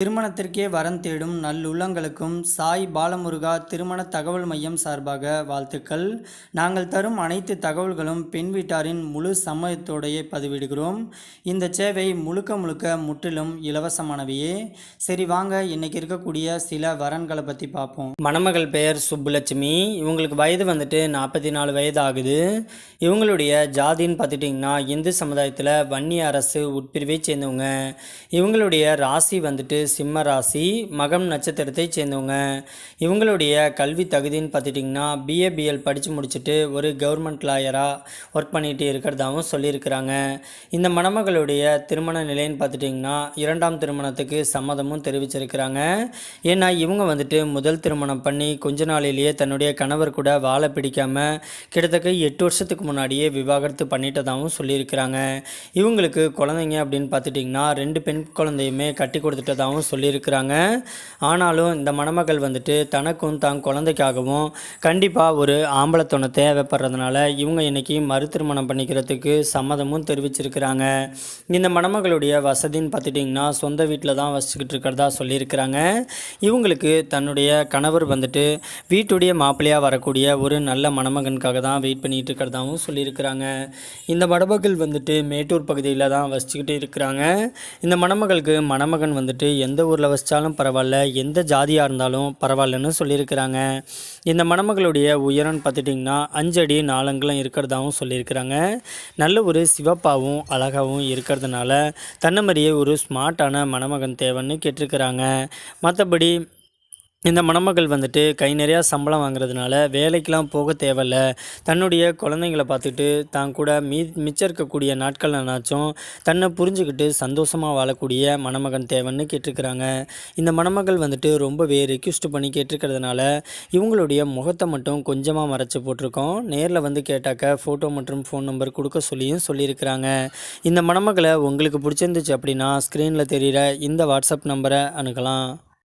திருமணத்திற்கே வரன் தேடும் நல்லுள்ளங்களுக்கும் சாய் பாலமுருகா திருமண தகவல் மையம் சார்பாக வாழ்த்துக்கள். நாங்கள் தரும் அனைத்து தகவல்களும் பெண் வீட்டாரின் முழு சம்மதத்தோடையே பதிவிடுகிறோம். இந்த சேவை முழுக்க முழுக்க முற்றிலும் இலவசமானவையே. சரி வாங்க, இன்னைக்கு இருக்கக்கூடிய சில வரன்களை பற்றி பார்ப்போம். மணமகள் பெயர் சுப்புலட்சுமி. இவங்களுக்கு வயது வந்துட்டு 44 வயது ஆகுது. இவங்களுடைய ஜாதின்னு பார்த்துட்டிங்கன்னா இந்து சமுதாயத்தில் வன்னி அரசு உட்பிரிவை சேர்ந்தவங்க. இவங்களுடைய ராசி வந்துட்டு சிம்ம ராசி, மகம் நட்சத்திரத்தை சேர்ந்தவங்க. இவங்களுடைய கல்வி தகுதின்னு பார்த்துட்டிங்கன்னா பிஏபிஎல் படித்து முடிச்சுட்டு ஒரு கவர்மெண்ட் லாயராக ஒர்க் பண்ணிகிட்டு இருக்கிறதாகவும் சொல்லியிருக்கிறாங்க. இந்த மணமகளுடைய திருமண நிலைன்னு பார்த்துட்டிங்கன்னா 2ஆம் திருமணத்துக்கு சம்மதமும் தெரிவிச்சிருக்கிறாங்க. ஏன்னா இவங்க வந்துட்டு முதல் திருமணம் பண்ணி கொஞ்ச நாளிலேயே தன்னுடைய கணவர் கூட வாழ பிடிக்காமல் கிட்டத்தட்ட 8 வருஷத்துக்கு முன்னாடியே விவாகரத்து பண்ணிட்டதாகவும் சொல்லியிருக்கிறாங்க. இவங்களுக்கு குழந்தைங்க அப்படின்னு பார்த்துட்டிங்கன்னா 2 பெண் குழந்தையுமே கட்டி கொடுத்துட்டதாகவும் சொல்லியிருக்கிறாங்க. ஆனாலும் இந்த மணமகள் வந்துட்டு தனக்கும் தான் குழந்தைக்காகவும் கண்டிப்பாக ஒரு ஆம்பளை துணை தேவைப்படுறதுனால இவங்க இன்னைக்கு மறு திருமணம் பண்ணிக்கிறதுக்கு சம்மதமும் தெரிவிச்சிருக்கிறாங்க. இந்த மணமகளுடைய வசதின்னு பார்த்துட்டிங்கன்னா சொந்த வீட்டில் தான் வசிச்சுக்கிட்டு இருக்கிறதா சொல்லியிருக்கிறாங்க. இவங்களுக்கு தன்னுடைய கணவர் வந்துட்டு வீட்டுடைய மாப்பிள்ளையாக வரக்கூடிய ஒரு நல்ல மணமகனுக்காக தான் வெயிட் பண்ணிகிட்டு இருக்கிறதாகவும் சொல்லியிருக்கிறாங்க. இந்த மணமகள் வந்துட்டு மேட்டூர் பகுதியில் தான் வசிச்சுக்கிட்டு இருக்கிறாங்க. இந்த மணமகளுக்கு மணமகன் வந்துட்டு எந்த ஊரில் வசித்தாலும் பரவாயில்ல, எந்த ஜாதியாக இருந்தாலும் பரவாயில்லன்னு சொல்லியிருக்கிறாங்க. இந்த மணமகளுடைய உயரம்னு பார்த்துட்டிங்கன்னா 5 அடி 4 அங்குலம் இருக்கிறதாகவும் சொல்லியிருக்கிறாங்க. நல்ல ஒரு சிவப்பாகவும் அழகாகவும் இருக்கிறதுனால தன்னை மாதிரியே ஒரு ஸ்மார்ட்டான மணமகன் தேவைன்னு கேட்டிருக்கிறாங்க. மற்றபடி இந்த மணமகள் வந்துட்டு கை நிறையா சம்பளம் வாங்குறதுனால வேலைக்கெலாம் போக தேவையில்ல, தன்னுடைய குழந்தைங்கள பார்த்துட்டு தான் கூட மிச்சம் இருக்கக்கூடிய நாட்கள்னாச்சும் தன்னை புரிஞ்சுக்கிட்டு சந்தோஷமாக வாழக்கூடிய மணமகன் தேவைன்னு கேட்டிருக்கிறாங்க. இந்த மணமகள் வந்துட்டு ரொம்பவே ரெக்வெஸ்ட் பண்ணி கேட்டிருக்கிறதுனால இவங்களுடைய முகத்தை மட்டும் கொஞ்சமாக மறைச்சி போட்டிருக்கோம். நேரில் வந்து கேட்டாக்க ஃபோட்டோ மற்றும் ஃபோன் நம்பர் கொடுக்க சொல்லியிருக்கிறாங்க. இந்த மணமகளை உங்களுக்கு பிடிச்சிருந்துச்சு அப்படின்னா ஸ்க்ரீனில் தெரிகிற இந்த வாட்ஸ்அப் நம்பரை அணுகலாம்.